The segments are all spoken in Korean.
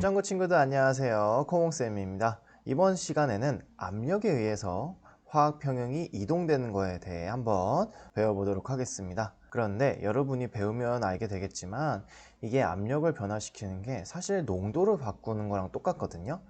오장구 친구들 안녕하세요. 코몽쌤입니다. 이번 시간에는 압력에 의해서 화학 평형이 이동되는 거에 대해 한번 배워보도록 하겠습니다. 그런데 여러분이 배우면 알게 되겠지만 이게 압력을 변화시키는 게 사실 농도를 바꾸는 거랑 똑같거든요.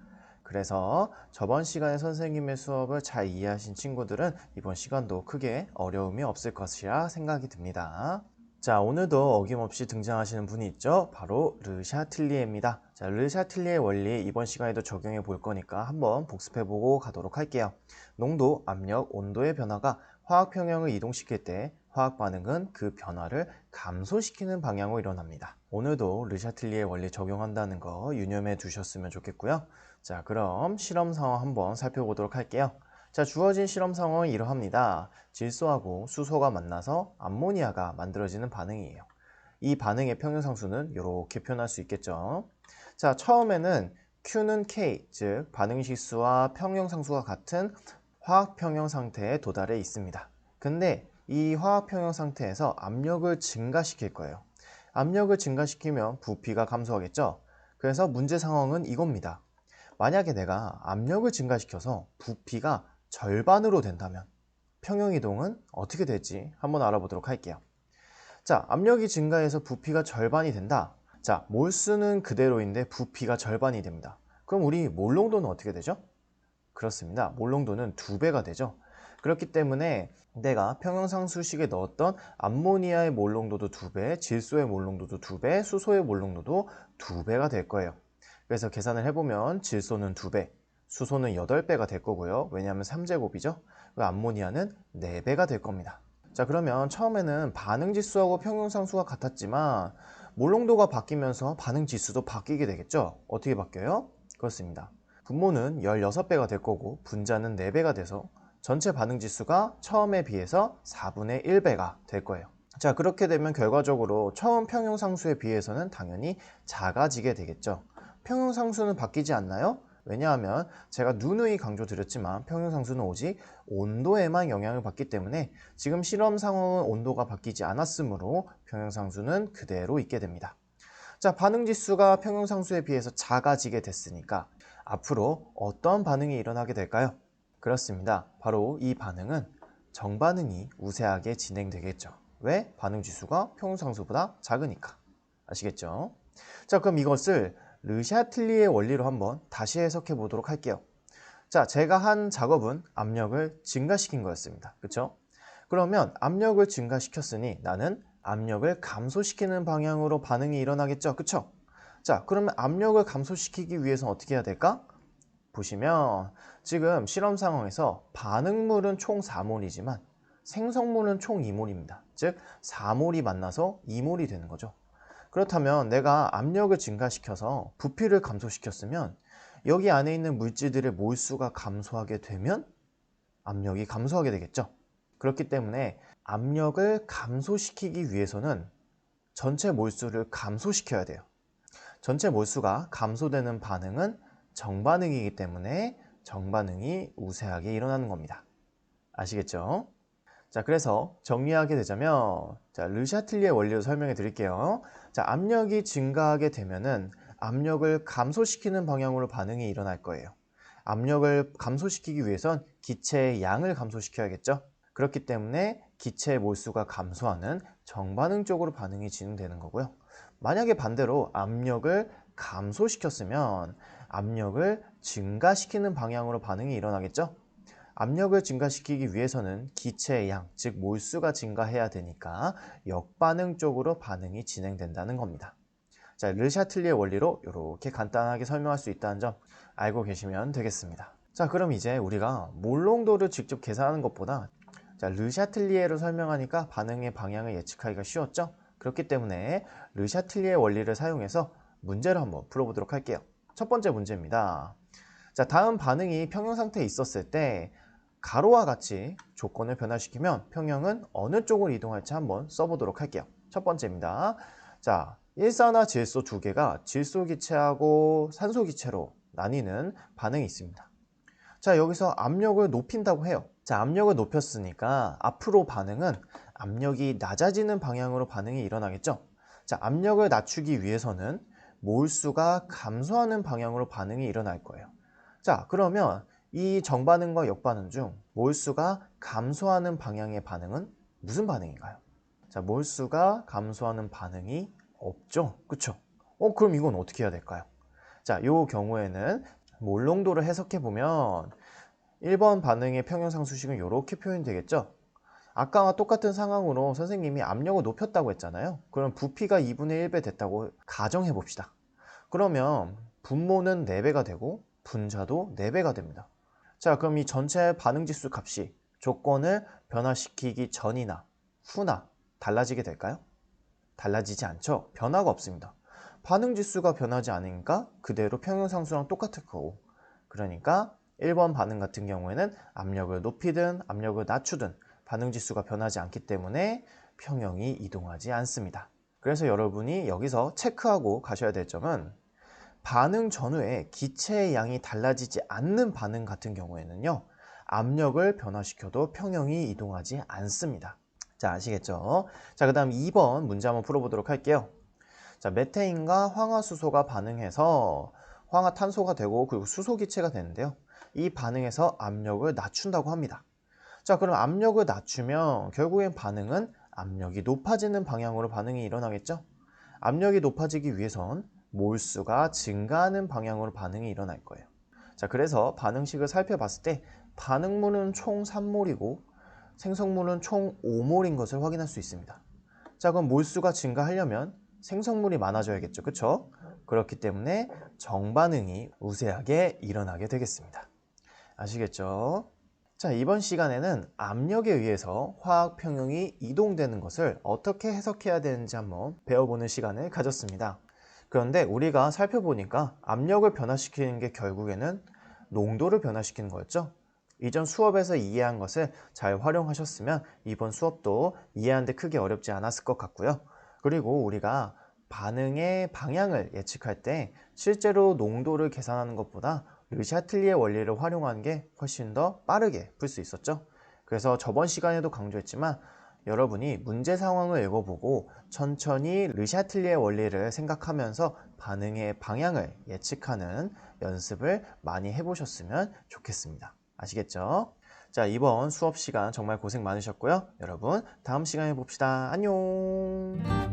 그래서 저번 시간에 선생님의 수업을 잘 이해하신 친구들은 이번 시간도 크게 어려움이 없을 것이라 생각이 듭니다. 자, 오늘도 어김없이 등장하시는 분이 있죠. 바로 르샤틀리에입니다. 자, 르샤틀리에 원리 이번 시간에도 적용해 볼 거니까 한번 복습해 보고 가도록 할게요. 농도, 압력, 온도의 변화가 화학 평형을 이동시킬 때 화학 반응은 그 변화를 감소시키는 방향으로 일어납니다. 오늘도 르샤틀리에 원리 적용한다는 거 유념해 두셨으면 좋겠고요. 자, 그럼 실험 상황 한번 살펴보도록 할게요. 자, 주어진 실험 상황은 이러합니다. 질소하고 수소가 만나서 암모니아가 만들어지는 반응이에요. 이 반응의 평형상수는 이렇게 표현할 수 있겠죠. 자, 처음에는 Q는 K, 즉 반응식수와 평형상수가 같은 화학평형 상태에 도달해 있습니다. 근데 이 화학평형 상태에서 압력을 증가시킬 거예요. 압력을 증가시키면 부피가 감소하겠죠. 그래서 문제 상황은 이겁니다. 만약에 내가 압력을 증가시켜서 부피가 절반으로 된다면 평형이동은 어떻게 될지 한번 알아보도록 할게요. 자, 압력이 증가해서 부피가 절반이 된다. 자, 몰수는 그대로인데 부피가 절반이 됩니다. 그럼 우리 몰농도는 어떻게 되죠? 그렇습니다. 몰농도는 2배가 되죠. 그렇기 때문에 내가 평형상수식에 넣었던 암모니아의 몰농도도 2배, 질소의 몰농도도 2배, 수소의 몰농도도 2배가 될 거예요. 그래서 계산을 해보면 질소는 2배, 수소는 8배가 될 거고요. 왜냐하면 3제곱이죠. 암모니아는 4배가 될 겁니다. 자, 그러면 처음에는 반응지수하고 평형상수가 같았지만 몰농도가 바뀌면서 반응지수도 바뀌게 되겠죠. 어떻게 바뀌어요? 그렇습니다. 분모는 16배가 될 거고 분자는 4배가 돼서 전체 반응지수가 처음에 비해서 4분의 1배가 될 거예요. 자, 그렇게 되면 결과적으로 처음 평형상수에 비해서는 당연히 작아지게 되겠죠. 평형상수는 바뀌지 않나요? 왜냐하면 제가 누누이 강조드렸지만 평형상수는 오직 온도에만 영향을 받기 때문에 지금 실험 상황은 온도가 바뀌지 않았으므로 평형상수는 그대로 있게 됩니다. 자, 반응지수가 평형상수에 비해서 작아지게 됐으니까 앞으로 어떤 반응이 일어나게 될까요? 그렇습니다. 바로 이 반응은 정반응이 우세하게 진행되겠죠. 왜? 반응지수가 평형상수보다 작으니까. 아시겠죠? 자, 그럼 이것을 르샤틀리의 원리로 한번 다시 해석해 보도록 할게요. 자, 제가 한 작업은 압력을 증가시킨 거였습니다. 그렇죠? 그러면 압력을 증가시켰으니 나는 압력을 감소시키는 방향으로 반응이 일어나겠죠. 그렇죠? 자, 그러면 압력을 감소시키기 위해서는 어떻게 해야 될까? 보시면 지금 실험 상황에서 반응물은 총 4몰이지만 생성물은 총 2몰입니다. 즉 4몰이 만나서 2몰이 되는 거죠. 그렇다면 내가 압력을 증가시켜서 부피를 감소시켰으면 여기 안에 있는 물질들의 몰수가 감소하게 되면 압력이 감소하게 되겠죠. 그렇기 때문에 압력을 감소시키기 위해서는 전체 몰수를 감소시켜야 돼요. 전체 몰수가 감소되는 반응은 정반응이기 때문에 정반응이 우세하게 일어나는 겁니다. 아시겠죠? 자, 그래서 정리하게 되자면 르샤틀리의 원리로 설명해 드릴게요. 자, 압력이 증가하게 되면은 압력을 감소시키는 방향으로 반응이 일어날 거예요. 압력을 감소시키기 위해선 기체의 양을 감소시켜야겠죠. 그렇기 때문에 기체의 몰수가 감소하는 정반응 쪽으로 반응이 진행되는 거고요. 만약에 반대로 압력을 감소시켰으면 압력을 증가시키는 방향으로 반응이 일어나겠죠. 압력을 증가시키기 위해서는 기체의 양, 즉 몰수가 증가해야 되니까 역반응 쪽으로 반응이 진행된다는 겁니다. 자, 르샤틀리의 원리로 이렇게 간단하게 설명할 수 있다는 점 알고 계시면 되겠습니다. 자, 그럼 이제 우리가 몰농도를 직접 계산하는 것보다 르샤틀리에로 설명하니까 반응의 방향을 예측하기가 쉬웠죠? 그렇기 때문에 르샤틀리의 원리를 사용해서 문제를 한번 풀어보도록 할게요. 첫 번째 문제입니다. 자, 다음 반응이 평형 상태에 있었을 때 가로와 같이 조건을 변화시키면 평형은 어느 쪽으로 이동할지 한번 써보도록 할게요. 첫 번째입니다. 자, 일산화질소 두 개가 질소 기체하고 산소 기체로 나뉘는 반응이 있습니다. 자, 여기서 압력을 높인다고 해요. 자, 압력을 높였으니까 앞으로 반응은 압력이 낮아지는 방향으로 반응이 일어나겠죠. 자, 압력을 낮추기 위해서는 몰수가 감소하는 방향으로 반응이 일어날 거예요. 자, 그러면 이 정반응과 역반응 중 몰수가 감소하는 방향의 반응은 무슨 반응인가요? 자, 몰수가 감소하는 반응이 없죠. 그쵸? 그럼 이건 어떻게 해야 될까요? 자, 이 경우에는 몰농도를 해석해 보면 1번 반응의 평형상수식은 이렇게 표현이 되겠죠? 아까와 똑같은 상황으로 선생님이 압력을 높였다고 했잖아요. 그럼 부피가 2분의 1배 됐다고 가정해 봅시다. 그러면 분모는 4배가 되고 분자도 4배가 됩니다. 자, 그럼 이 전체 반응지수 값이 조건을 변화시키기 전이나 후나 달라지게 될까요? 달라지지 않죠. 변화가 없습니다. 반응지수가 변하지 않으니까 그대로 평형상수랑 똑같을 거고, 그러니까 1번 반응 같은 경우에는 압력을 높이든 압력을 낮추든 반응지수가 변하지 않기 때문에 평형이 이동하지 않습니다. 그래서 여러분이 여기서 체크하고 가셔야 될 점은 반응 전후에 기체의 양이 달라지지 않는 반응 같은 경우에는요, 압력을 변화시켜도 평형이 이동하지 않습니다. 자, 아시겠죠? 자, 그 다음 2번 문제 한번 풀어보도록 할게요. 자, 메테인과 황화수소가 반응해서 황화탄소가 되고 그리고 수소기체가 되는데요. 이 반응에서 압력을 낮춘다고 합니다. 자, 그럼 압력을 낮추면 결국엔 반응은 압력이 높아지는 방향으로 반응이 일어나겠죠? 압력이 높아지기 위해선 몰수가 증가하는 방향으로 반응이 일어날 거예요. 자, 그래서 반응식을 살펴봤을 때 반응물은 총 3몰이고 생성물은 총 5몰인 것을 확인할 수 있습니다. 자, 그럼 몰수가 증가하려면 생성물이 많아져야겠죠. 그쵸? 그렇기 때문에 정반응이 우세하게 일어나게 되겠습니다. 아시겠죠? 자, 이번 시간에는 압력에 의해서 화학 평형이 이동되는 것을 어떻게 해석해야 되는지 한번 배워보는 시간을 가졌습니다. 그런데 우리가 살펴보니까 압력을 변화시키는 게 결국에는 농도를 변화시키는 거였죠. 이전 수업에서 이해한 것을 잘 활용하셨으면 이번 수업도 이해하는데 크게 어렵지 않았을 것 같고요. 그리고 우리가 반응의 방향을 예측할 때 실제로 농도를 계산하는 것보다 르샤틀리의 원리를 활용하는 게 훨씬 더 빠르게 풀 수 있었죠. 그래서 저번 시간에도 강조했지만 여러분이 문제 상황을 읽어보고 천천히 르샤틀리의 원리를 생각하면서 반응의 방향을 예측하는 연습을 많이 해보셨으면 좋겠습니다. 아시겠죠? 자, 이번 수업 시간 정말 고생 많으셨고요. 여러분, 다음 시간에 봅시다. 안녕!